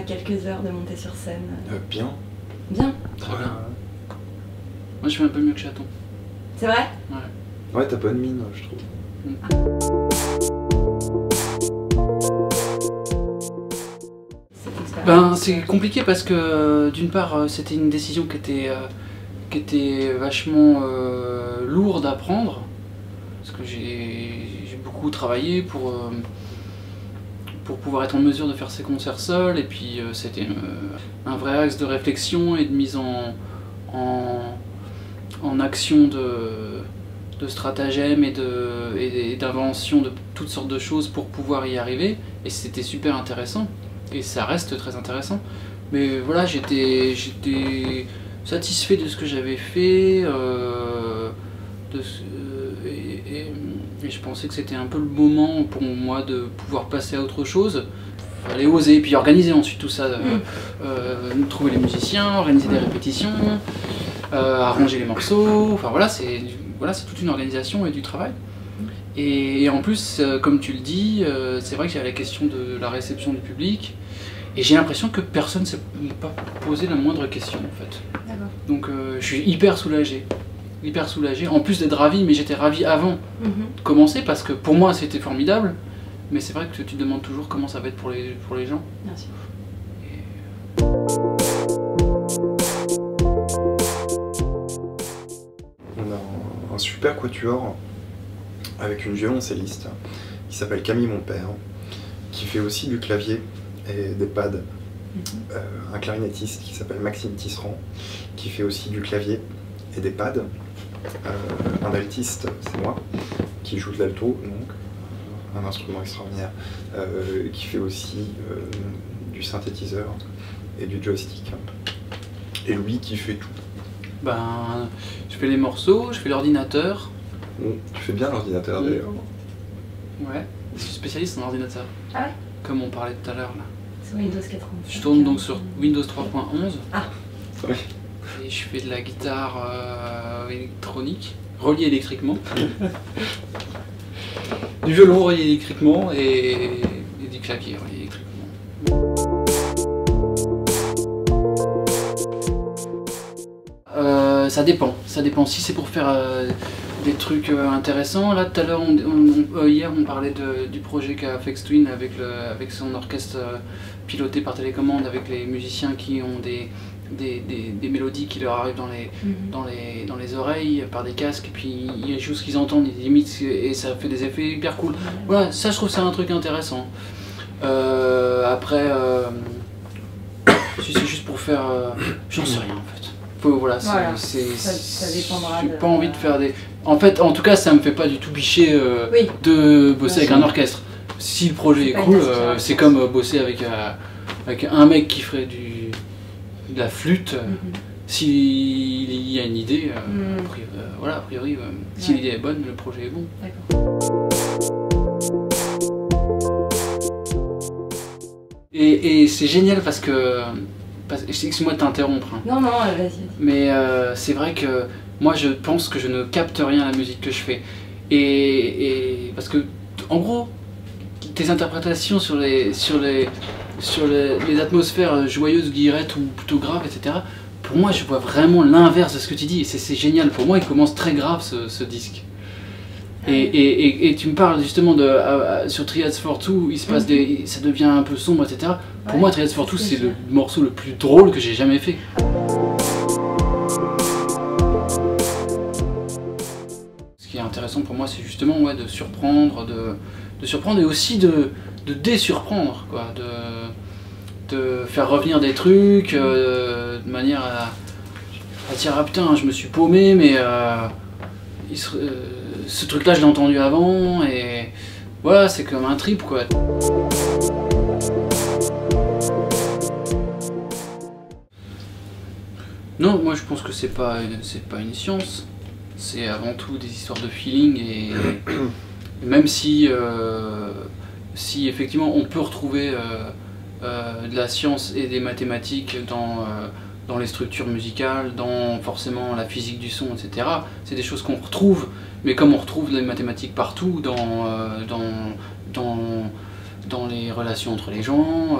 quelques heures de monter sur scène? Bien. Bien. Très bien. Moi je fais un peu mieux que Chaton. C'est vrai? Ouais, t'as bonne mine, je trouve. Ben, c'est compliqué parce que d'une part c'était une décision qui était vachement lourde à prendre, parce que j'ai beaucoup travaillé pour pouvoir être en mesure de faire ces concerts seul, et puis c'était un vrai axe de réflexion et de mise en action de stratagèmes et d'invention de toutes sortes de choses pour pouvoir y arriver, et c'était super intéressant. Et ça reste très intéressant. Mais voilà, j'étais satisfait de ce que j'avais fait, et je pensais que c'était un peu le moment pour moi de pouvoir passer à autre chose. Il fallait oser, puis organiser ensuite tout ça, trouver les musiciens, organiser des répétitions, arranger les morceaux, enfin voilà, c'est toute une organisation et du travail. Et en plus, comme tu le dis, c'est vrai qu'il y a la question de la réception du public, et j'ai l'impression que personne ne s'est pas posé la moindre question en fait. Donc je suis hyper soulagé, en plus d'être ravi, mais j'étais ravi avant de commencer, parce que pour moi c'était formidable, mais c'est vrai que tu te demandes toujours comment ça va être pour les gens. Bien sûr. On a un super quatuor avec une violoncelliste qui s'appelle Camille Monpère, qui fait aussi du clavier et des pads. Un clarinettiste qui s'appelle Maxime Tisserand, qui fait aussi du clavier et des pads. Un altiste, c'est moi, qui joue de l'alto, donc un instrument extraordinaire, qui fait aussi du synthétiseur et du joystick. Et lui qui fait tout. Ben, je fais les morceaux, je fais l'ordinateur. Tu fais bien l'ordinateur d'ailleurs. Ouais, je suis spécialiste en ordinateur. Ah ouais? Comme on parlait tout à l'heure là. C'est Windows 95. Je tourne donc sur Windows 3.11. Ah. Oui. Et je fais de la guitare électronique, reliée électriquement. Du violon relié électriquement et du clavier relié électriquement. Ça dépend. Si c'est pour faire des trucs intéressants, là tout à l'heure, hier on parlait du projet qu'a Flex Twin avec son orchestre piloté par télécommande, avec les musiciens qui ont des mélodies qui leur arrivent dans les oreilles par des casques, et puis ils jouent ce qu'ils entendent, ils imitent, et ça fait des effets hyper cool. Voilà, ça je trouve ça un truc intéressant. Après, si c'est juste pour faire... j'en sais rien en fait. Voilà, ça dépendra. J'ai pas envie de faire des... En fait, en tout cas, ça me fait pas du tout bicher de bosser avec un orchestre. Si le projet est cool, c'est comme bosser avec un mec qui ferait de la flûte. S'il y a une idée, a priori, si l'idée est bonne, le projet est bon. Et c'est génial parce que... Excuse-moi de t'interrompre. Hein. Non, vas-y. Mais c'est vrai que moi je pense que je ne capte rien à la musique que je fais. Et parce que, en gros, tes interprétations sur les atmosphères joyeuses, guillerettes ou plutôt graves, etc., pour moi je vois vraiment l'inverse de ce que tu dis. Et c'est génial. Pour moi il commence très grave ce disque. Et tu me parles justement sur Triads for Two, il se passe ça devient un peu sombre, etc. Pour moi, Triads for Two, c'est le morceau le plus drôle que j'ai jamais fait. Ce qui est intéressant pour moi, c'est justement de surprendre, et aussi de désurprendre, quoi, de faire revenir des trucs de manière à dire ah putain, je me suis paumé, mais ce truc-là, je l'ai entendu avant, et voilà, c'est comme un trip, quoi. Non, moi je pense que c'est pas une science, c'est avant tout des histoires de feeling, et même si effectivement on peut retrouver de la science et des mathématiques dans les structures musicales, dans forcément la physique du son, etc. C'est des choses qu'on retrouve, mais comme on retrouve les mathématiques partout, dans les relations entre les gens,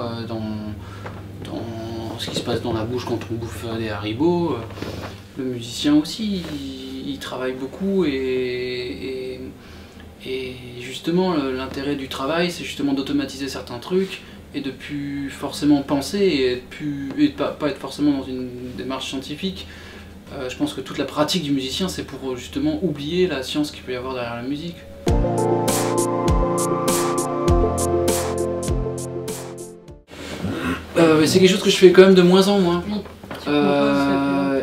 ce qui se passe dans la bouche quand on bouffe des haribots. Le musicien aussi, il travaille beaucoup et justement l'intérêt du travail, c'est justement d'automatiser certains trucs et de plus forcément penser et de pas être forcément dans une démarche scientifique. Je pense que toute la pratique du musicien, c'est pour justement oublier la science qu'il peut y avoir derrière la musique. C'est quelque chose que je fais quand même de moins en moins. Oui.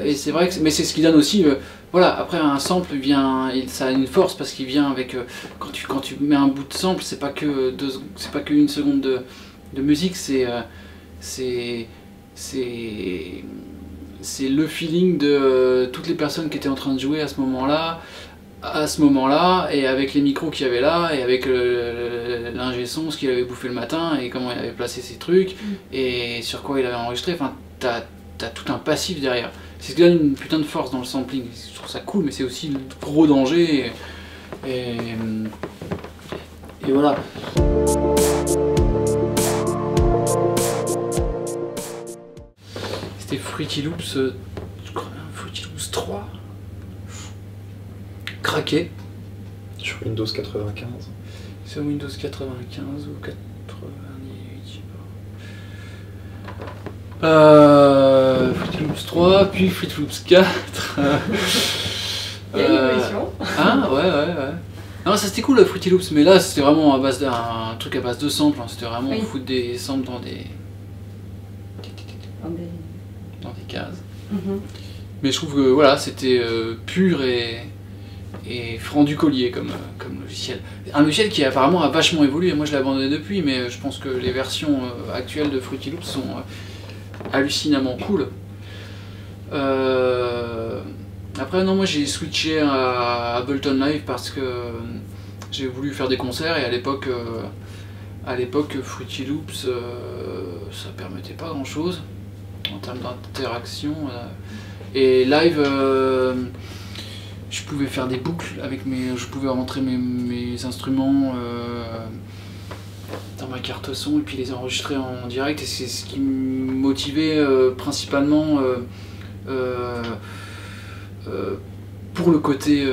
Et c'est vrai que mais c'est ce qui donne aussi voilà, après un sample vient, ça a une force parce qu'il vient avec quand tu mets un bout de sample, c'est pas que une seconde de musique, c'est le feeling de toutes les personnes qui étaient en train de jouer à ce moment-là, et avec les micros qu'il y avait là, et avec l'ingé son, ce qu'il avait bouffé le matin, et comment il avait placé ses trucs, et sur quoi il avait enregistré. Enfin, t'as tout un passif derrière. C'est ce qui donne une putain de force dans le sampling. Je trouve ça cool, mais c'est aussi le gros danger. Et voilà. C'était Fruity Loops, je crois, Fruity Loops 3. Craqué. Sur Windows 95. Sur Windows 95 ou 98, je sais pas. Fruity Loops 3, puis Fruity Loops 4. Il y a une évolution. Ah ouais. Non, ça c'était cool le Fruity Loops, mais là c'était vraiment à base d'un truc à base de samples, hein. C'était vraiment foutre des samples dans des cases. Mais je trouve que voilà, c'était pur et franc du collier comme logiciel. Un logiciel qui apparemment a vachement évolué. Moi je l'ai abandonné depuis, mais je pense que les versions actuelles de Fruity Loops sont hallucinamment cool. Après non, moi j'ai switché à Ableton Live parce que j'ai voulu faire des concerts et à l'époque Fruity Loops ça permettait pas grand chose en termes d'interaction. Et live je pouvais faire des boucles avec je pouvais rentrer mes instruments dans ma carte son et puis les enregistrer en direct, et c'est ce qui me motivait principalement pour le côté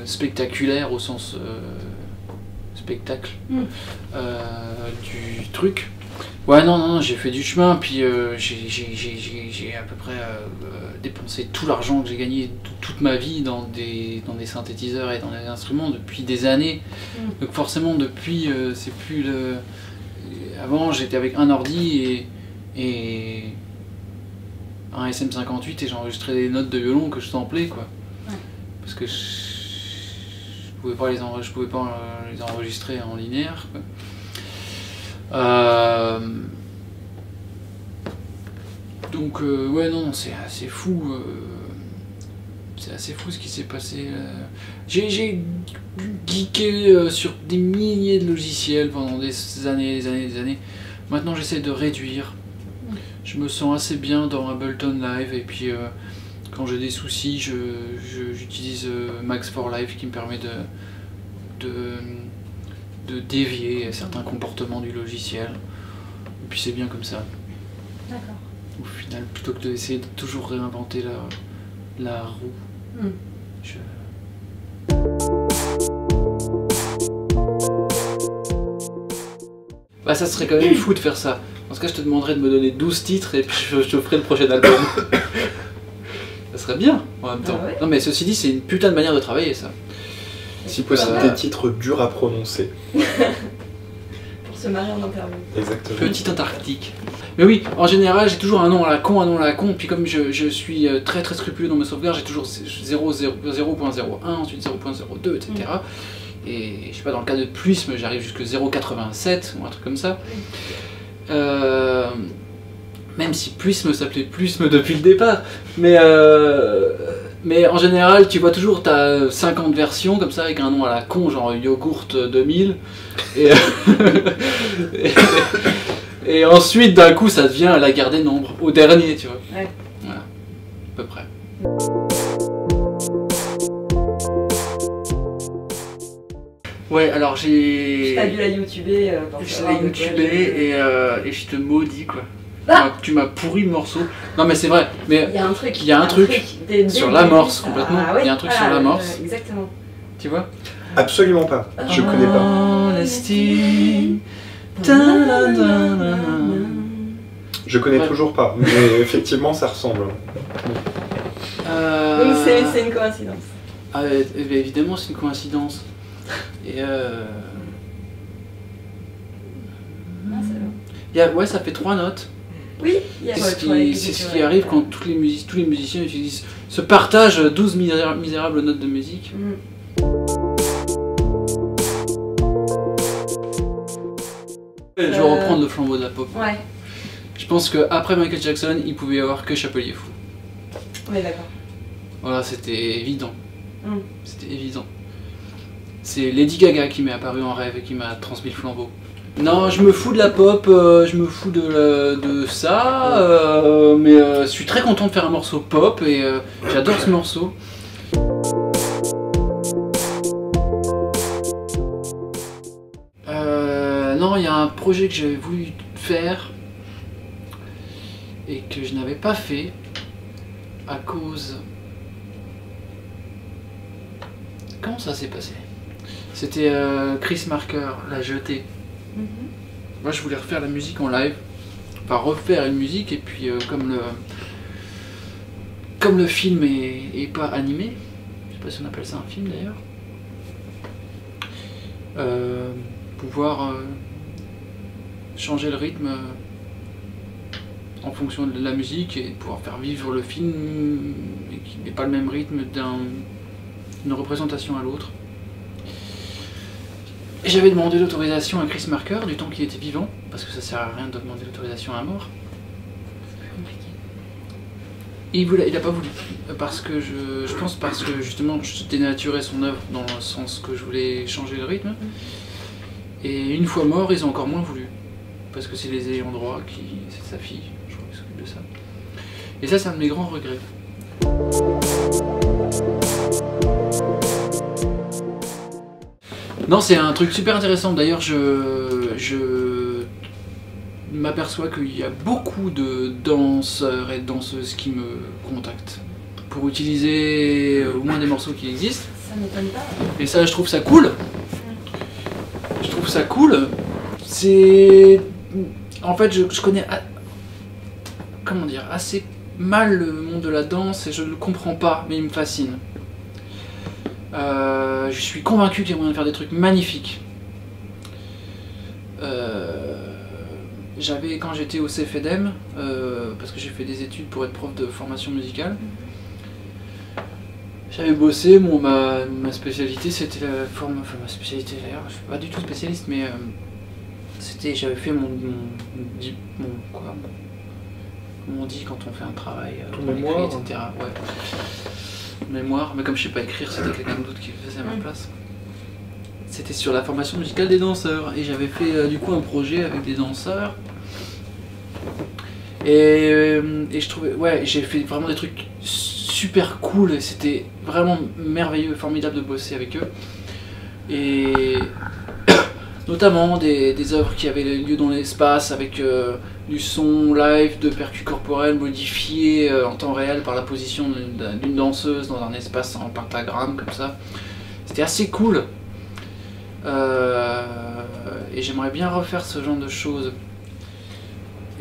spectaculaire au sens spectacle du truc. Ouais, non, j'ai fait du chemin, puis j'ai à peu près dépensé tout l'argent que j'ai gagné toute ma vie dans des synthétiseurs et dans des instruments depuis des années. Donc forcément, depuis, c'est plus le... Avant, j'étais avec un ordi et un SM58 et j'enregistrais des notes de violon que je samplais, quoi. Ouais. Parce que je pouvais pas les enregistrer en linéaire, quoi. Donc ouais, non, c'est assez fou. C'est assez fou ce qui s'est passé. J'ai geeké sur des milliers de logiciels pendant des années. Maintenant j'essaie de réduire. Je me sens assez bien dans Ableton Live, et puis quand j'ai des soucis, j'utilise Max for Live qui me permet de dévier certains comportements du logiciel. Et puis c'est bien comme ça. D'accord. Au final, plutôt que d'essayer de toujours réinventer la roue. Bah ça serait quand même fou de faire ça. Dans ce cas, je te demanderais de me donner 12 titres et puis je te ferai le prochain album. Ça serait bien en même temps. Ah ouais. Non mais ceci dit, c'est une putain de manière de travailler, ça. Si possible, des titres durs à prononcer. Pour se marier en interview. Exactement. Petit Antarctique. Mais oui, en général, j'ai toujours un nom à la con, puis comme je suis très scrupuleux dans mes sauvegardes, j'ai toujours 0.01, ensuite 0.02, etc. Et je sais pas, dans le cas de Pluisme, j'arrive jusque 0.87 ou un truc comme ça. Même si Pluisme s'appelait Pluisme depuis le départ. Mais en général, tu vois toujours, t'as 50 versions comme ça avec un nom à la con, genre Yogourt 2000. Et ensuite, d'un coup, ça devient la guerre des nombres, au dernier, tu vois. Ouais. Voilà, à peu près. Ouais, alors j'ai... T'as dû la YouTuber. Je l'ai YouTubé et je te maudis, quoi. Tu m'as pourri le morceau. Non mais c'est vrai, mais Il y a un truc. il y a un truc sur l'amorce ça- complètement. Ah, oui. Il y a un truc sur l'amorce. Exactement. Tu vois? Absolument pas. Je connais pas. Honesty. Je connais Ouais. toujours pas, mais effectivement ça ressemble. Donc c'est une coïncidence. Ah, évidemment, c'est une coïncidence. Et ouais, ça fait 3 notes. Oui, il y a C'est ce qui arrive quand tous les musiciens utilisent, se partagent 12 misérables notes de musique. Je vais reprendre le flambeau de la pop. Ouais, Je pense qu'après Michael Jackson, il pouvait y avoir que Chapelier Fou. on est d'accord. Voilà, c'était évident. Mm. C'était évident. C'est Lady Gaga qui m'est apparue en rêve et qui m'a transmis le flambeau. Non, je me fous de la pop, je me fous de ça, mais je suis très content de faire un morceau pop et j'adore ce morceau. Non, il y a un projet que j'avais voulu faire et que je n'avais pas fait à cause... Comment ça s'est passé? C'était Chris Marker, La Jetée. Moi je voulais refaire la musique en live, enfin refaire une musique et puis comme le film est pas animé, je sais pas si on appelle ça un film d'ailleurs, pouvoir changer le rythme en fonction de la musique et pouvoir faire vivre le film et qui n'ait pas le même rythme d'une représentation à l'autre. J'avais demandé l'autorisation à Chris Marker du temps qu'il était vivant, parce que ça sert à rien de demander l'autorisation à un mort. Il a pas voulu, parce que je pense parce que justement je dénaturais son œuvre dans le sens que je voulais changer le rythme. Et une fois mort, ils ont encore moins voulu, parce que c'est les ayants droit c'est sa fille, je crois, qui s'occupe de ça. Et ça, c'est un de mes grands regrets. Non, c'est un truc super intéressant. D'ailleurs, je m'aperçois qu'il y a beaucoup de danseurs et de danseuses qui me contactent pour utiliser au moins des morceaux qui existent. Ça m'étonne pas. Et ça, je trouve ça cool. Je trouve ça cool. C'est... En fait, je connais... Comment dire, assez mal le monde de la danse et je ne le comprends pas, mais il me fascine. Je suis convaincu qu'il y a moyen de faire des trucs magnifiques. J'avais, quand j'étais au CFEDEM, parce que j'ai fait des études pour être prof de formation musicale, j'avais bossé, ma spécialité c'était la forme, enfin ma spécialité d'ailleurs, je suis pas du tout spécialiste, mais j'avais fait comment on dit quand on fait un travail, on écrit, etc. Ouais. Mémoire, mais comme je sais pas écrire, c'était quelqu'un d'autre qui le faisait à ma place. C'était sur la formation musicale des danseurs, et j'avais fait du coup un projet avec des danseurs. Et je trouvais, ouais, j'ai fait vraiment des trucs super cool, et c'était vraiment merveilleux, formidable de bosser avec eux. Et notamment des œuvres qui avaient lieu dans l'espace avec du son live, de percus corporels modifiés en temps réel par la position d'une danseuse dans un espace en pentagramme comme ça. C'était assez cool. Et j'aimerais bien refaire ce genre de choses.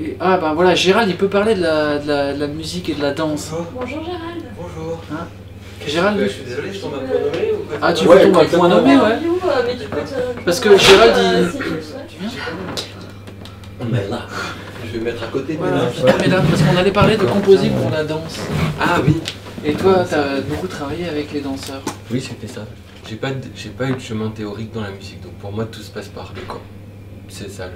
Et, ah bah voilà, Gérald il peut parler de la musique et de la danse. Bonjour Gérald. Bonjour. Hein Gérald, Je suis désolé, je tombe à point nommé ou pas? ah tu Ouais, veux tomber à point nommé, ouais. Mais tu peux te... Parce que Gérald il... Si tu le souhaites. Tu viens? On est là. Je vais me mettre à côté de Voilà, là. mais là, parce qu'on allait parler de composer pour la danse. Ah oui. Et toi, t'as beaucoup travaillé avec les danseurs. Oui, c'était ça. J'ai pas eu de chemin théorique dans la musique, donc pour moi tout se passe par le corps. C'est ça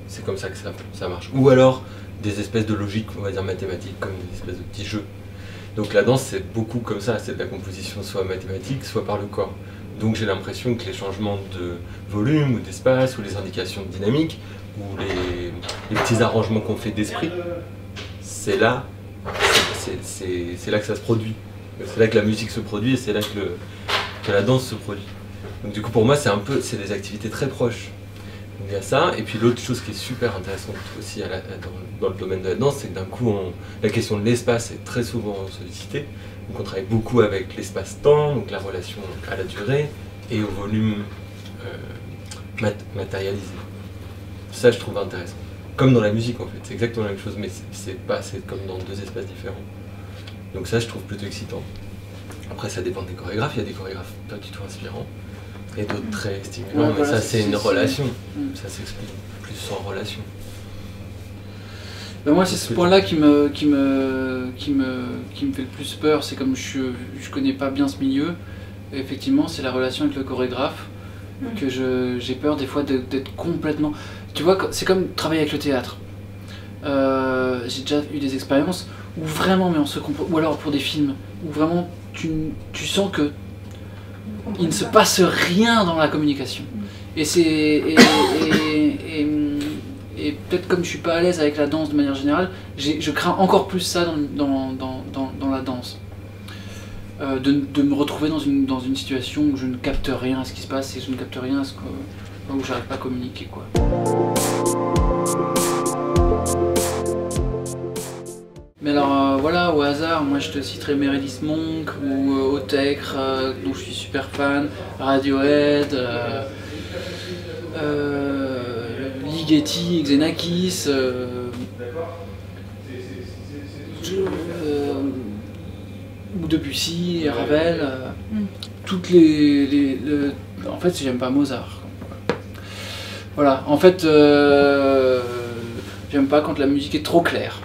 c'est comme ça que ça marche. Ou alors des espèces de logiques, on va dire mathématiques, comme des espèces de petits jeux. Donc la danse c'est beaucoup comme ça, c'est de la composition soit mathématique, soit par le corps. Donc j'ai l'impression que les changements de volume ou d'espace ou les indications de dynamique ou les petits arrangements qu'on fait d'esprit, c'est là que ça se produit. C'est là que la musique se produit et c'est là que la danse se produit. Donc du coup pour moi c'est des activités très proches. il y a ça, et puis l'autre chose qui est super intéressante aussi dans le domaine de la danse, c'est que d'un coup, la question de l'espace est très souvent sollicitée. Donc on travaille beaucoup avec l'espace-temps, donc la relation à la durée, et au volume matérialisé. Ça, je trouve intéressant. Comme dans la musique, en fait, c'est exactement la même chose, mais c'est comme dans deux espaces différents. Donc ça, je trouve plutôt excitant. Après, ça dépend des chorégraphes, il y a des chorégraphes pas du tout inspirants, et d'autres très stimulants, Ouais, mais voilà, ça, c'est une relation. Mm. Ça s'explique plus en relation. Ben moi, c'est ce point-là qui me fait le plus peur. C'est comme je connais pas bien ce milieu, effectivement, c'est la relation avec le chorégraphe que j'ai peur des fois d'être complètement... Tu vois, c'est comme travailler avec le théâtre. J'ai déjà eu des expériences où vraiment, mais on se comprend, ou alors pour des films, où vraiment tu sens que il ne se passe rien dans la communication. Et et peut-être comme je suis pas à l'aise avec la danse de manière générale, je crains encore plus ça dans la danse. De me retrouver dans une situation où je ne capte rien à ce qui se passe et je ne capte rien à ce où j'arrive pas à communiquer, quoi. Mais alors voilà, au hasard, moi je te citerai Meredith Monk ou Otekre, dont je suis super fan, Radiohead, Ligeti, Xenakis, ou Debussy, Ravel, toutes en fait j'aime pas Mozart. Voilà, en fait j'aime pas quand la musique est trop claire.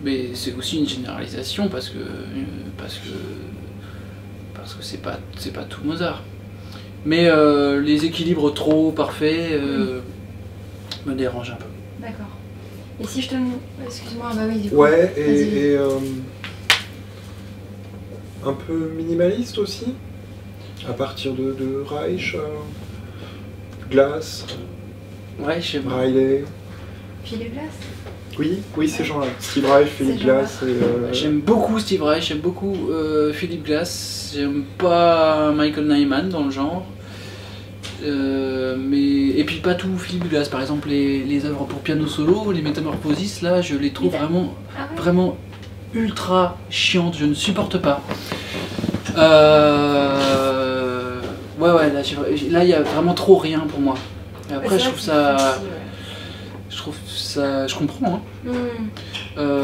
Mais c'est aussi une généralisation parce que c'est pas tout Mozart. Mais les équilibres trop parfaits me dérangent un peu. D'accord. Et si je te... Excuse-moi, bah oui, du coup. Ouais, et un peu minimaliste aussi, à partir de Reich, Glass, Ouais, je sais pas. Riley. Philippe Glass. Oui, ces gens-là. Steve Reich, Philippe Ces gens-là. Glass et... J'aime beaucoup Steve Reich, j'aime beaucoup Philip Glass, j'aime pas Michael Nyman dans le genre. Et puis pas tout Philip Glass, par exemple les œuvres pour piano solo, les Métamorphosis, là je les trouve vraiment ultra chiantes, je ne supporte pas. Ouais, là il y a vraiment trop rien pour moi. Et après je trouve ça, je comprends, hein.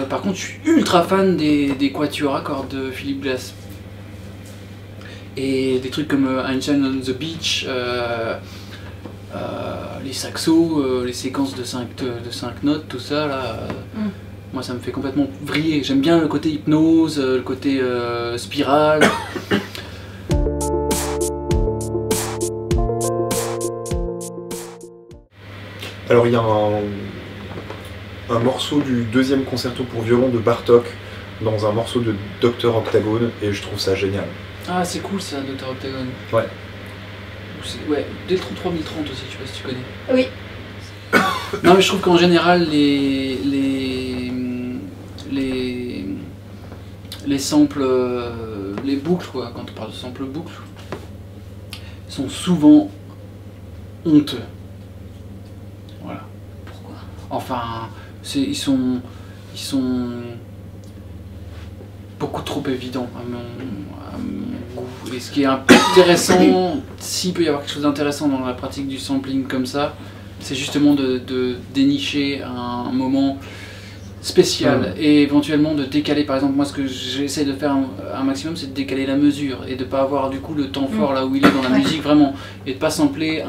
Par contre je suis ultra fan des quatuors à cordes de Philip Glass. Et des trucs comme Einstein on the Beach, les saxos, les séquences de 5 notes, tout ça, là, moi ça me fait complètement vriller. J'aime bien le côté hypnose, le côté spirale. Alors il y a un morceau du deuxième concerto pour violon de Bartók dans un morceau de Dr Octagon et je trouve ça génial. Ah c'est cool ça, Dr Octagon. Ouais. Ouais, Deltron 3030 aussi, je sais pas si tu connais. Oui. Non mais je trouve qu'en général les samples, les boucles quoi, quand on parle de samples boucles, sont souvent honteux. Voilà. Pourquoi? Enfin, ils sont beaucoup trop évidents à mon goût. Et ce qui est intéressant, s'il peut y avoir quelque chose d'intéressant dans la pratique du sampling comme ça, c'est justement de dénicher un moment spécial et éventuellement de décaler. Par exemple, moi ce que j'essaie de faire un maximum, c'est de décaler la mesure et de pas avoir du coup le temps fort là où il est dans la musique vraiment, et de pas sampler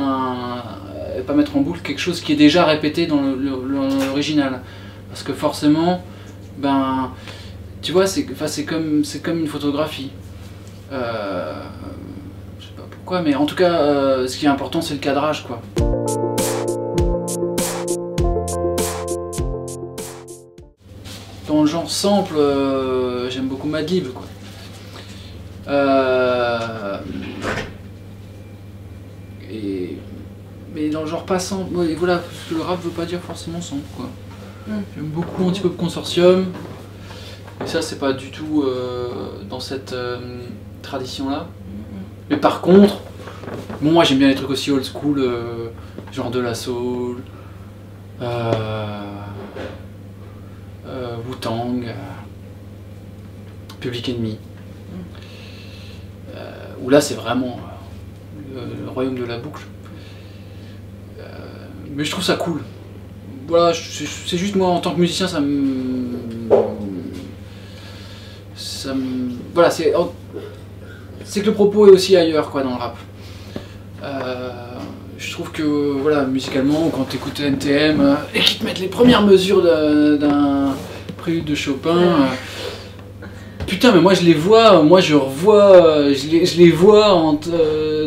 pas mettre en boucle quelque chose qui est déjà répété dans l'original, parce que forcément, ben tu vois, c'est comme une photographie. Je sais pas pourquoi, mais en tout cas, ce qui est important, c'est le cadrage, quoi. Dans le genre sample, j'aime beaucoup Madlib, quoi. Mais dans le genre pas sample, ouais, voilà, parce que le rap veut pas dire forcément sample, quoi. J'aime beaucoup Antipop Consortium. Et ça, c'est pas du tout dans cette tradition-là. Mais par contre, Bon, moi j'aime bien les trucs aussi old school, genre de la soul, Wu-Tang, Public Enemy. Où là c'est vraiment le royaume de la boucle. Mais je trouve ça cool. Voilà, c'est juste moi en tant que musicien, ça me. Voilà, c'est que le propos est aussi ailleurs quoi dans le rap. Je trouve que voilà, musicalement, quand t'écoutes NTM et qu'ils te mettent les premières mesures d'un prélude de Chopin, putain, mais moi je les vois, je les vois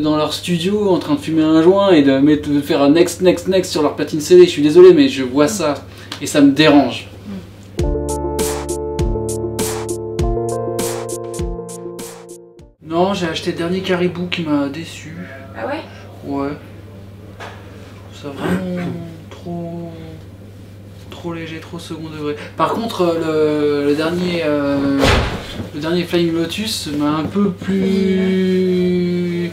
dans leur studio en train de fumer un joint et de faire un next sur leur platine CD. Je suis désolé, mais je vois ça et ça me dérange. Non, j'ai acheté le dernier Caribou qui m'a déçu. Ah ouais? Ouais. Ça vraiment trop léger, trop second degré. Par contre, le dernier Flying Lotus m'a un peu plus...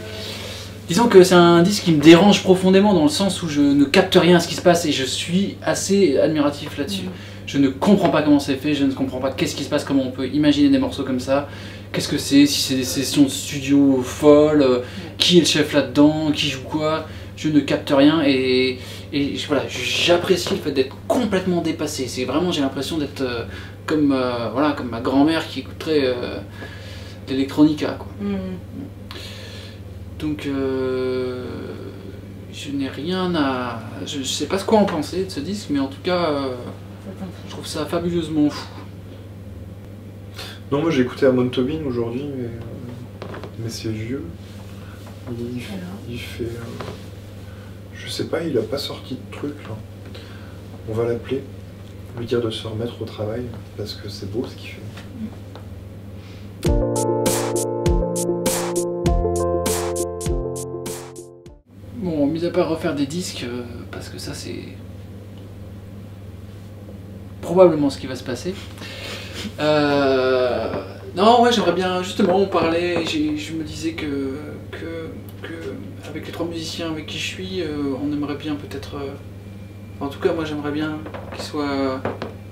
Disons que c'est un disque qui me dérange profondément dans le sens où je ne capte rien à ce qui se passe et je suis assez admiratif là-dessus. Je ne comprends pas comment c'est fait, je ne comprends pas qu'est-ce qui se passe, comment on peut imaginer des morceaux comme ça. Qu'est-ce que c'est, si c'est des sessions de studio folles, qui est le chef là-dedans, qui joue quoi, je ne capte rien et voilà, j'apprécie le fait d'être complètement dépassé. C'est vraiment, j'ai l'impression d'être comme ma grand-mère qui écouterait d'Electronica quoi. Donc je n'ai rien à... Je sais pas ce quoi en penser de ce disque, mais en tout cas je trouve ça fabuleusement fou. Non, moi j'ai écouté Amon Tobin aujourd'hui, mais c'est vieux. Il fait... je sais pas, il a pas sorti de truc là. On va l'appeler, lui dire de se remettre au travail, parce que c'est beau ce qu'il fait. Bon, mis à part refaire des disques, parce que ça c'est probablement ce qui va se passer. Non, ouais, j'aimerais bien justement en parler. Je me disais que avec les 3 musiciens avec qui je suis, on aimerait bien peut-être. En tout cas, moi j'aimerais bien qu'ils soient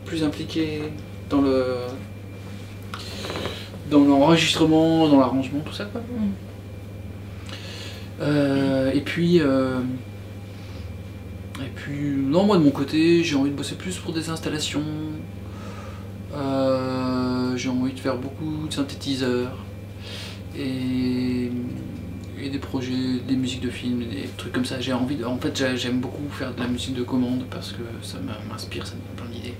plus impliqués dans l'enregistrement, dans l'arrangement, tout ça quoi. Et puis, non, moi de mon côté, j'ai envie de bosser plus pour des installations. J'ai envie de faire beaucoup de synthétiseurs et des projets, des musiques de films, des trucs comme ça. En fait, j'aime beaucoup faire de la musique de commande parce que ça m'inspire, ça me donne plein d'idées.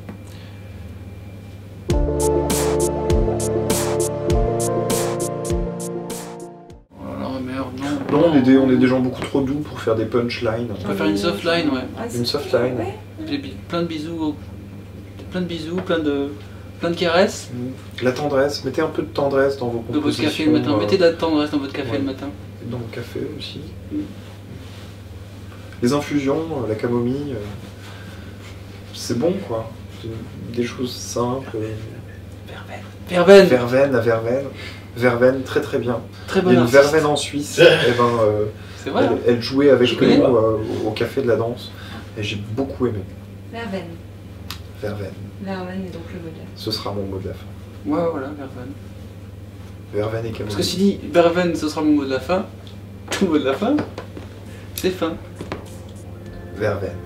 Non, on est des gens beaucoup trop doux pour faire des punchlines. On peut faire une softline, ouais. Une softline. Plein de bisous, plein de caresses. La tendresse, mettez un peu de tendresse dans vos compositions. De votre café le matin, mettez de la tendresse dans votre café le matin. Et dans le café aussi. Les infusions, la camomille, c'est bon quoi. Des choses simples. Verveine. Verveine, très très bien. Très Il y a une verveine en Suisse, c'est vrai, elle jouait avec Je connais nous pas. au café de la danse et j'ai beaucoup aimé. Verveine. Verveine, Verveine est donc le mot de la fin. ce sera mon mot de la fin. Ouais, voilà, verveine. Verveine et camomille. Parce que si dit verveine, ce sera mon mot de la fin, ton mot de la fin, c'est fin. Verveine.